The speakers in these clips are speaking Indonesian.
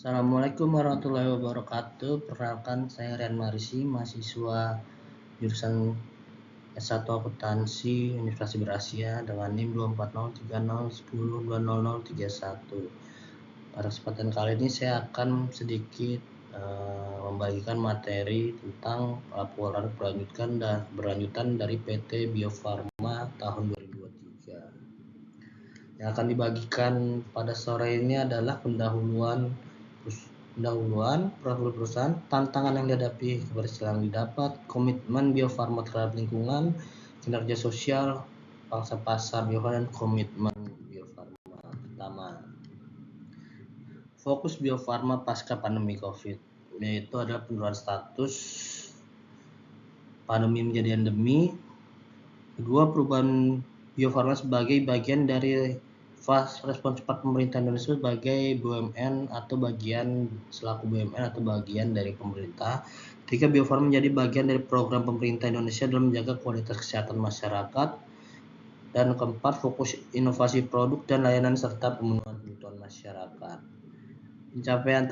Assalamualaikum warahmatullahi wabarakatuh. Perkenalkan, saya Rian Marisi, mahasiswa jurusan S1 Akuntansi Universitas Berasia dengan NIM 2403010200031. Pada kesempatan kali ini saya akan sedikit membagikan materi tentang laporan berlanjutan dari PT Bio Farma tahun 2023. Yang akan dibagikan pada sore ini adalah pendahuluan profil perusahaan, tantangan yang dihadapi, keberhasilan yang didapat, komitmen Bio Farma terhadap lingkungan, kinerja sosial, pangsa pasar Bio Farma, dan komitmen Bio Farma. Pertama, fokus Bio Farma pasca pandemi COVID, yaitu adalah penurunan status pandemi menjadi endemi. Kedua, perubahan Bio Farma sebagai bagian dari fase respon cepat pemerintah Indonesia sebagai BUMN atau bagian dari pemerintah. Tiga, Bio Farma menjadi bagian dari program pemerintah Indonesia dalam menjaga kualitas kesehatan masyarakat. Dan keempat, fokus inovasi produk dan layanan serta pemenuhan kebutuhan masyarakat. Pencapaian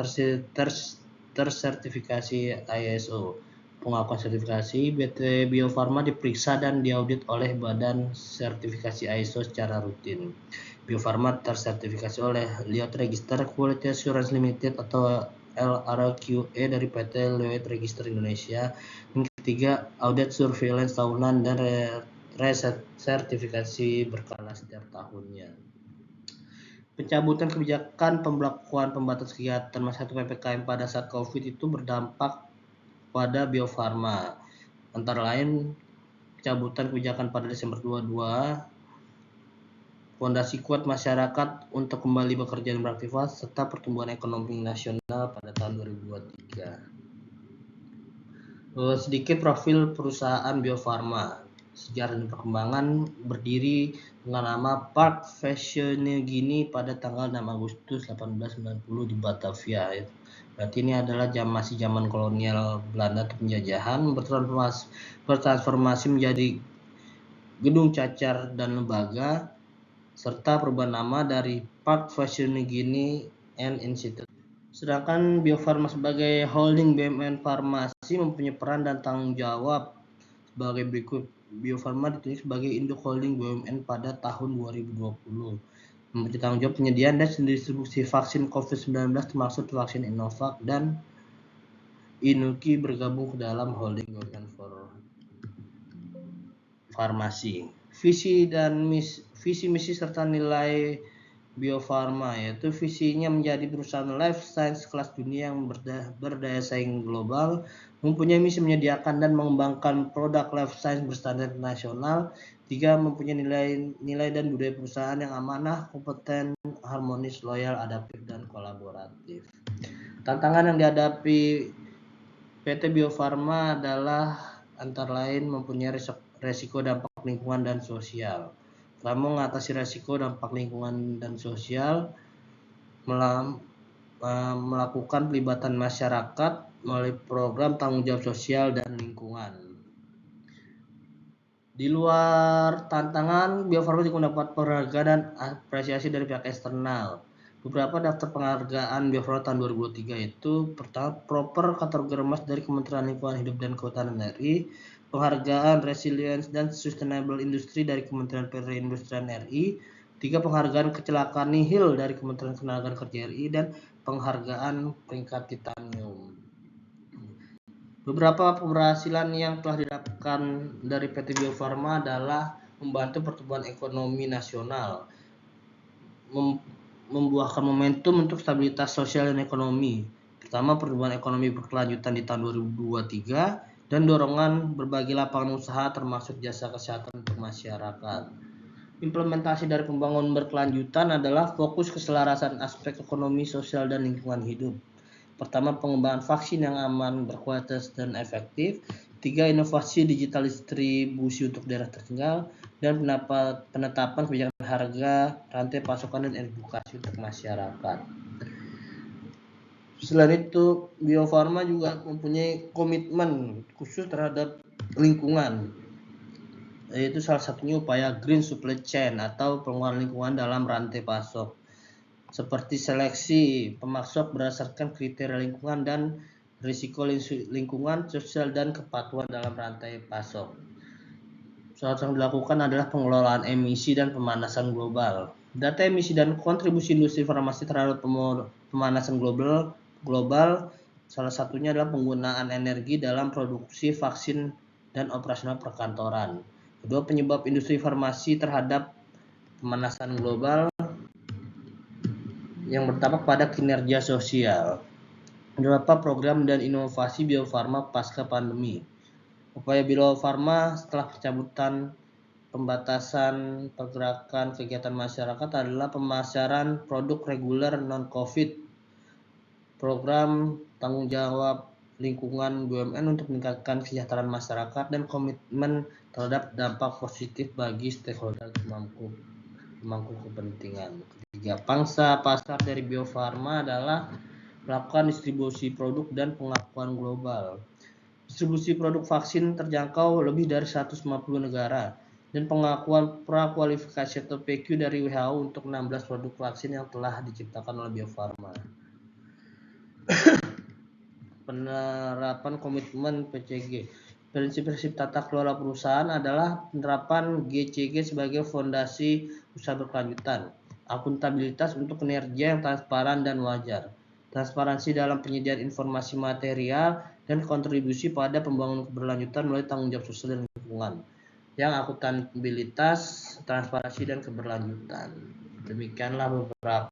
tersertifikasi ISO. Pengakuan sertifikasi, PT Bio Farma diperiksa dan diaudit oleh Badan Sertifikasi ISO secara rutin. Bio Farma tersertifikasi oleh Lloyds Register Quality Assurance Limited atau LRQE dari PT Lloyds Register Indonesia. Yang ketiga, audit surveillance tahunan dan resertifikasi berkala setiap tahunnya. Pencabutan kebijakan pembelakuan pembatas kegiatan masyarakat PPKM pada saat COVID itu berdampak pada Bio Farma. Antara lain, pencabutan kebijakan pada Desember 22, fondasi kuat masyarakat untuk kembali bekerja dan beraktivitas, serta pertumbuhan ekonomi nasional pada tahun 2023. Sedikit profil perusahaan Bio Farma. Sejarah dan perkembangan, berdiri dengan nama Park Fashion Gini pada tanggal 6 Agustus 1890 di Batavia. Berarti ini adalah masih zaman kolonial Belanda atau penjajahan, bertransformasi menjadi gedung cacar dan lembaga, serta perubahan nama dari Park Fashion Gini and Institute. Sedangkan Bio Farma sebagai holding BUMN farmasi mempunyai peran dan tanggung jawab sebagai berikut. Bio Farma ditunjuk sebagai induk holding BUMN pada tahun 2020. Mempunyai tanggung jawab penyediaan dan distribusi vaksin COVID-19 termasuk vaksin Sinovac, dan Inuki bergabung ke dalam holding BUMN farmasi. Visi misi serta nilai Bio Farma, yaitu visinya menjadi perusahaan life science kelas dunia yang berdaya saing global, mempunyai misi menyediakan dan mengembangkan produk life science berstandar nasional. 3, mempunyai nilai dan budaya perusahaan yang amanah, kompeten, harmonis, loyal, adaptif, dan kolaboratif. Tantangan yang dihadapi PT Bio Farma adalah antara lain mempunyai resiko dampak lingkungan dan sosial. Pertama, mengatasi resiko dampak lingkungan dan sosial melakukan pelibatan masyarakat melalui program tanggung jawab sosial dan lingkungan. Di luar tantangan, Bio Farma juga mendapat penghargaan dan apresiasi dari pihak eksternal. Beberapa daftar penghargaan Bio Farma tahun 2023 itu: pertama, Proper kategori emas dari Kementerian Lingkungan Hidup dan Kehutanan RI, penghargaan Resilience dan Sustainable Industry dari Kementerian Perindustrian RI, 3, penghargaan kecelakaan nihil dari Kementerian Ketenagakerjaan RI, dan penghargaan peringkat titanium. Beberapa keberhasilan yang telah didapatkan dari PT Bio Farma adalah membantu pertumbuhan ekonomi nasional, membuahkan momentum untuk stabilitas sosial dan ekonomi. Pertama, pertumbuhan ekonomi berkelanjutan di tahun 2023 dan dorongan berbagai lapangan usaha termasuk jasa kesehatan untuk masyarakat. Implementasi dari pembangunan berkelanjutan adalah fokus keselarasan aspek ekonomi, sosial, dan lingkungan hidup. Pertama, pengembangan vaksin yang aman, berkualitas, dan efektif. 3, inovasi digital distribusi untuk daerah tertinggal, dan penetapan kebijakan harga, rantai pasokan, dan edukasi untuk masyarakat. Selain itu, Bio Farma juga mempunyai komitmen khusus terhadap lingkungan, yaitu salah satunya upaya green supply chain atau pengeluaran lingkungan dalam rantai pasok. seperti seleksi pemasok berdasarkan kriteria lingkungan dan risiko lingkungan, sosial, dan kepatuhan dalam rantai pasok. Suatu yang dilakukan adalah pengelolaan emisi dan pemanasan global. Data emisi dan kontribusi industri farmasi terhadap pemanasan global salah satunya adalah penggunaan energi dalam produksi vaksin dan operasional perkantoran. Kedua, penyebab industri farmasi terhadap pemanasan global yang berdampak pada kinerja sosial. Beberapa program dan inovasi Bio Farma pasca pandemi. Upaya Bio Farma setelah pencabutan pembatasan pergerakan kegiatan masyarakat adalah pemasaran produk reguler non-COVID, program tanggung jawab lingkungan BUMN untuk meningkatkan kesejahteraan masyarakat, dan komitmen terhadap dampak positif bagi stakeholder pemangku kepentingan. Ketiga, pangsa pasar dari Bio Farma adalah melakukan distribusi produk dan pengakuan global. Distribusi produk vaksin terjangkau lebih dari 150 negara, dan pengakuan prakualifikasi atau PQ dari WHO untuk 16 produk vaksin yang telah diciptakan oleh Bio Farma. Penerapan komitmen PCG. Prinsip-prinsip tata kelola perusahaan adalah penerapan GCG sebagai fondasi usaha berkelanjutan, akuntabilitas untuk kinerja yang transparan dan wajar, transparansi dalam penyediaan informasi material, dan kontribusi pada pembangunan keberlanjutan melalui tanggung jawab sosial dan lingkungan, yang akuntabilitas, transparansi, dan keberlanjutan. Demikianlah beberapa